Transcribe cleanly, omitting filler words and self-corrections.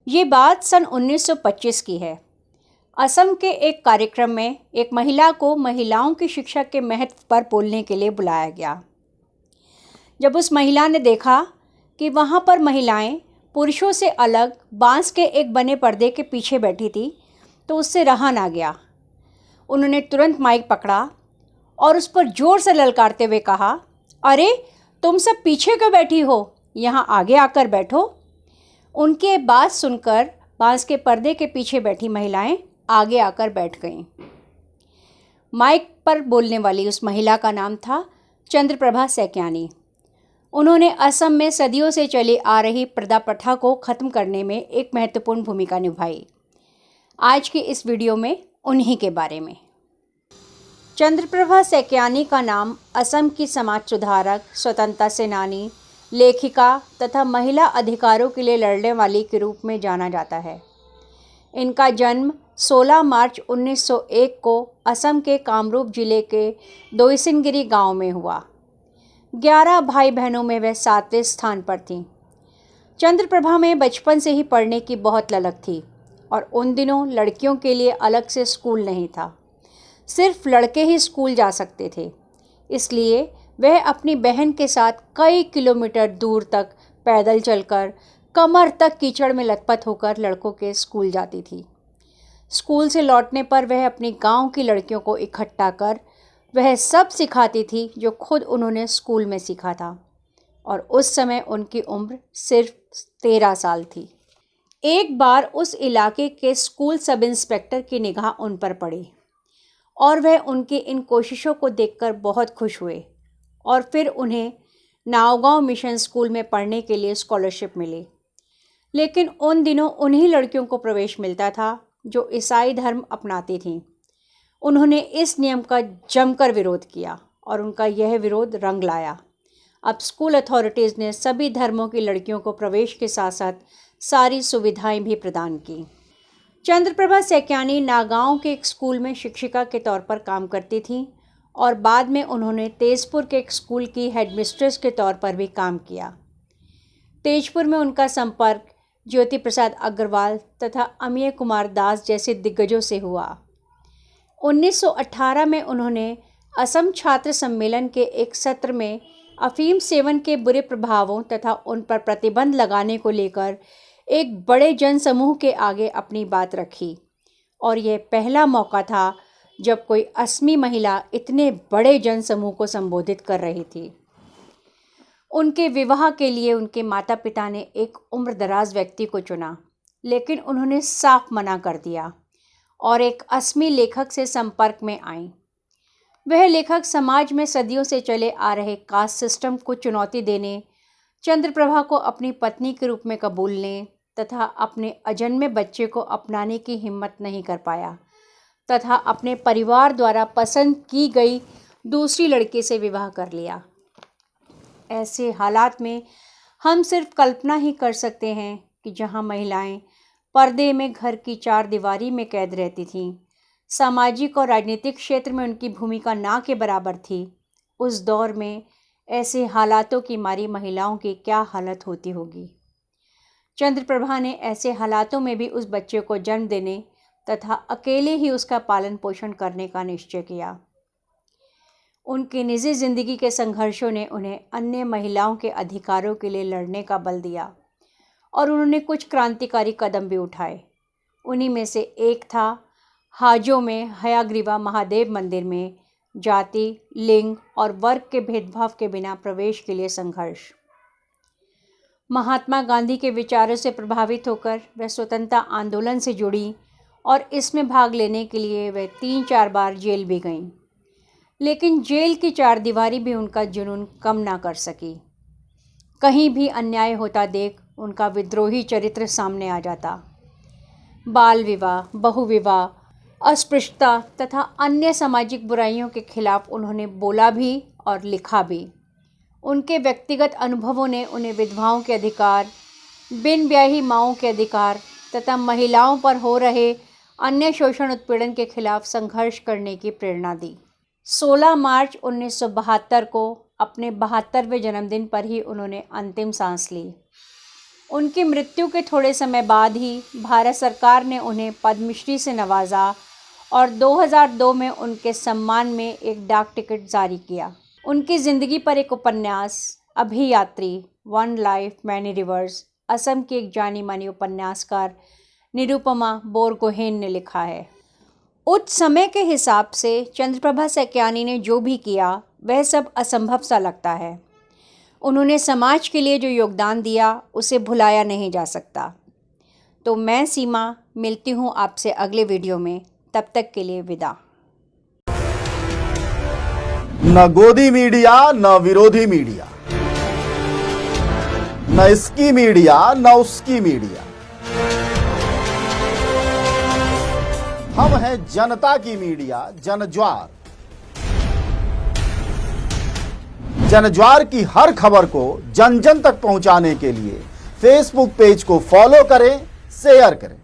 ये बात सन 1925 की है। असम के एक कार्यक्रम में एक महिला को महिलाओं की शिक्षा के महत्व पर बोलने के लिए बुलाया गया। जब उस महिला ने देखा कि वहाँ पर महिलाएं पुरुषों से अलग बांस के एक बने पर्दे के पीछे बैठी थी, तो उससे रहा ना गया। उन्होंने तुरंत माइक पकड़ा और उस पर जोर से ललकारते हुए कहा, अरे तुम सब पीछे क्यों बैठी हो, यहाँ आगे आकर बैठो। उनकी बात सुनकर बांस के पर्दे के पीछे बैठी महिलाएं आगे आकर बैठ गईं। माइक पर बोलने वाली उस महिला का नाम था चंद्रप्रभा सैक्यानी। उन्होंने असम में सदियों से चली आ रही प्रथा प्रथा को ख़त्म करने में एक महत्वपूर्ण भूमिका निभाई। आज की इस वीडियो में उन्हीं के बारे में। चंद्रप्रभा सैक्यानी का नाम असम की समाज सुधारक, स्वतंत्रता सेनानी, लेखिका तथा महिला अधिकारों के लिए लड़ने वाली के रूप में जाना जाता है। इनका जन्म 16 मार्च 1901 को असम के कामरूप जिले के दोइसिनगिरी गांव में हुआ। 11 भाई बहनों में वह 7वें स्थान पर थीं। चंद्रप्रभा में बचपन से ही पढ़ने की बहुत ललक थी और उन दिनों लड़कियों के लिए अलग से स्कूल नहीं था, सिर्फ लड़के ही स्कूल जा सकते थे। इसलिए वह अपनी बहन के साथ कई किलोमीटर दूर तक पैदल चलकर कमर तक कीचड़ में लथपथ होकर लड़कों के स्कूल जाती थी। स्कूल से लौटने पर वह अपनी गांव की लड़कियों को इकट्ठा कर वह सब सिखाती थी जो खुद उन्होंने स्कूल में सीखा था, और उस समय उनकी उम्र सिर्फ 13 साल थी। एक बार उस इलाके के स्कूल सब इंस्पेक्टर की निगाह उन पर पड़ी और वह उनकी इन कोशिशों को देखकर बहुत खुश हुए और फिर उन्हें नावगांव मिशन स्कूल में पढ़ने के लिए स्कॉलरशिप मिली। लेकिन उन दिनों उन्हीं लड़कियों को प्रवेश मिलता था जो ईसाई धर्म अपनाती थीं। उन्होंने इस नियम का जमकर विरोध किया और उनका यह विरोध रंग लाया। अब स्कूल अथॉरिटीज़ ने सभी धर्मों की लड़कियों को प्रवेश के साथ साथ सारी सुविधाएं भी प्रदान की। चंद्रप्रभा सैक्यानी नागांव के एक स्कूल में शिक्षिका के तौर पर काम करती थीं और बाद में उन्होंने तेजपुर के एक स्कूल की हेडमिस्ट्रेस के तौर पर भी काम किया। तेजपुर में उनका संपर्क ज्योति प्रसाद अग्रवाल तथा अमिय कुमार दास जैसे दिग्गजों से हुआ। 1918 में उन्होंने असम छात्र सम्मेलन के एक सत्र में अफीम सेवन के बुरे प्रभावों तथा उन पर प्रतिबंध लगाने को लेकर एक बड़े जनसमूह के आगे अपनी बात रखी, और यह पहला मौका था जब कोई असमी महिला इतने बड़े जनसमूह को संबोधित कर रही थी। उनके विवाह के लिए उनके माता पिता ने एक उम्रदराज व्यक्ति को चुना, लेकिन उन्होंने साफ मना कर दिया और एक असमी लेखक से संपर्क में आईं। वह लेखक समाज में सदियों से चले आ रहे कास्ट सिस्टम को चुनौती देने, चंद्रप्रभा को अपनी पत्नी के रूप में कबूलने तथा अपने अजन्मे बच्चे को अपनाने की हिम्मत नहीं कर पाया तथा अपने परिवार द्वारा पसंद की गई दूसरी लड़की से विवाह कर लिया। ऐसे हालात में हम सिर्फ कल्पना ही कर सकते हैं कि जहां महिलाएं पर्दे में घर की 4 दीवारी में कैद रहती थीं, सामाजिक और राजनीतिक क्षेत्र में उनकी भूमिका ना के बराबर थी, उस दौर में ऐसे हालातों की मारी महिलाओं की क्या हालत होती होगी। चंद्रप्रभा ने ऐसे हालातों में भी उस बच्चे को जन्म देने तथा अकेले ही उसका पालन पोषण करने का निश्चय किया। उनकी निजी जिंदगी के संघर्षों ने उन्हें अन्य महिलाओं के अधिकारों के लिए लड़ने का बल दिया और उन्होंने कुछ क्रांतिकारी कदम भी उठाए। उन्हीं में से एक था हाजो में हयाग्रीवा महादेव मंदिर में जाति, लिंग और वर्ग के भेदभाव के बिना प्रवेश के लिए संघर्ष। महात्मा गांधी के विचारों से प्रभावित होकर वह स्वतंत्रता आंदोलन से जुड़ी और इसमें भाग लेने के लिए वह 3-4 बार जेल भी गईं। लेकिन जेल की 4 दीवारी भी उनका जुनून कम ना कर सकी। कहीं भी अन्याय होता देख उनका विद्रोही चरित्र सामने आ जाता। बाल विवाह, बहुविवाह, अस्पृश्यता तथा अन्य सामाजिक बुराइयों के खिलाफ उन्होंने बोला भी और लिखा भी। उनके व्यक्तिगत अनुभवों ने उन्हें विधवाओं के अधिकार, बिन ब्याही माँओं के अधिकार तथा महिलाओं पर हो रहे अन्य शोषण उत्पीड़न के खिलाफ संघर्ष करने की प्रेरणा दी। 16 मार्च 1972 को अपने 72वें जन्मदिन पर ही उन्होंने अंतिम सांस ली। उनकी मृत्यु के थोड़े समय बाद ही भारत सरकार ने उन्हें पद्मश्री से नवाजा और 2002 में उनके सम्मान में एक डाक टिकट जारी किया। उनकी ज़िंदगी पर एक उपन्यास अभियात्री one life many rivers Assam की एक जानी मानी उपन्यासकार निरुपमा बोरगोहेन ने लिखा है। उस समय के हिसाब से चंद्रप्रभा सैकियानी ने जो भी किया वह सब असंभव सा लगता है। उन्होंने समाज के लिए जो योगदान दिया उसे भुलाया नहीं जा सकता। तो मैं सीमा मिलती हूँ आपसे अगले वीडियो में, तब तक के लिए विदा। न गोदी मीडिया न विरोधी मीडिया, न इसकी मीडिया न उसकी मीडिया, हम हैं जनता की मीडिया जनज्वार। जनज्वार की हर खबर को जन जन तक पहुंचाने के लिए फेसबुक पेज को फॉलो करें, शेयर करें।